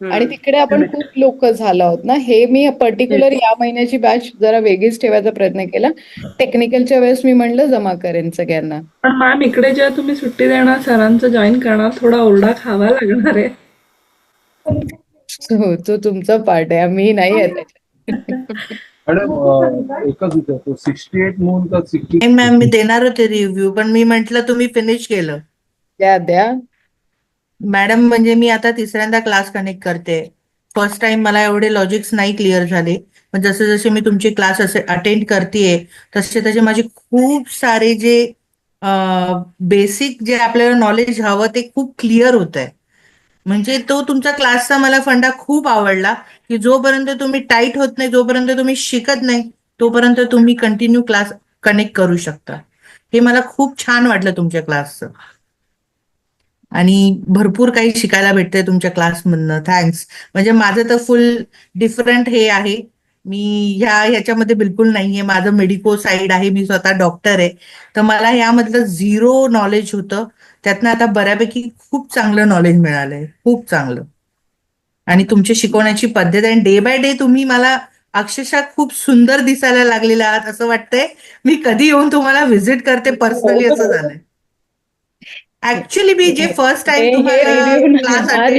आणि तिकडे आपण खूप लोक झालो आहोत ना. हे मी पर्टिक्युलर या महिन्याची बॅच जरा वेगळीच ठेवायचा प्रयत्न केला. टेक्निकलच्या वेळेस मी म्हणलं जमा करेन सगळ्यांना. पण मॅम इकडे जेव्हा तुम्ही सुट्टी देणार सरांचं जॉईन करणार थोडा ओरडा खावा लागणार आहे. हो, तो तुमचा पार्ट आहे, मी नाही आहे त्याच्यात. मॅडम एकच विचारतो 68 म्हणून का 60? नाही मॅम, मी देणार होते रिव्ह्यू, पण मी म्हंटल तुम्ही फिनिश केलं. द्या द्या. मॅडम, म्हणजे मी आता तिसऱ्यांदा क्लास कनेक्ट करते. फर्स्ट टाइम मला एवढे लॉजिक्स नाही क्लिअर झाले. पण जसे जसे मी तुमचे क्लास असे अटेंड करतेय तसे तसे माझे खूप सारे जे बेसिक जे आपल्याला नॉलेज हवं ते खूप क्लिअर होत आहे. म्हणजे तो तुमचा क्लासचा मला फंडा खूप आवडला, की जोपर्यंत तुम्ही टाईट होत नाही, जोपर्यंत तुम्ही शिकत नाही, तोपर्यंत तुम्ही कंटिन्यू क्लास कनेक्ट करू शकता. हे मला खूप छान वाटलं तुमच्या क्लासचं. आणि भरपूर काही शिकायला भेटतंय तुमच्या क्लासमधनं. थँक्स. म्हणजे माझं तर फुल डिफरंट हे आहे. मी ह्याच्यामध्ये बिलकुल नाहीये. माझं मेडिको साईड आहे. मी स्वतः डॉक्टर आहे. तर मला यामधलं झिरो नॉलेज होतं. त्यातनं आता बऱ्यापैकी खूप चांगलं नॉलेज मिळालंय. खूप चांगलं. आणि तुमची शिकवण्याची पद्धत आणि डे बाय डे तुम्ही मला अक्षरशः खूप सुंदर दिसायला लागलेला आहात असं वाटतंय. मी कधी येऊन तुम्हाला व्हिजिट करते पर्सनली असं झालंय. ऍक्च्युली मी जे फर्स्ट हे टाइम हे तुम्हाला रिव्ह्यू नाही क्लास हा अटेंड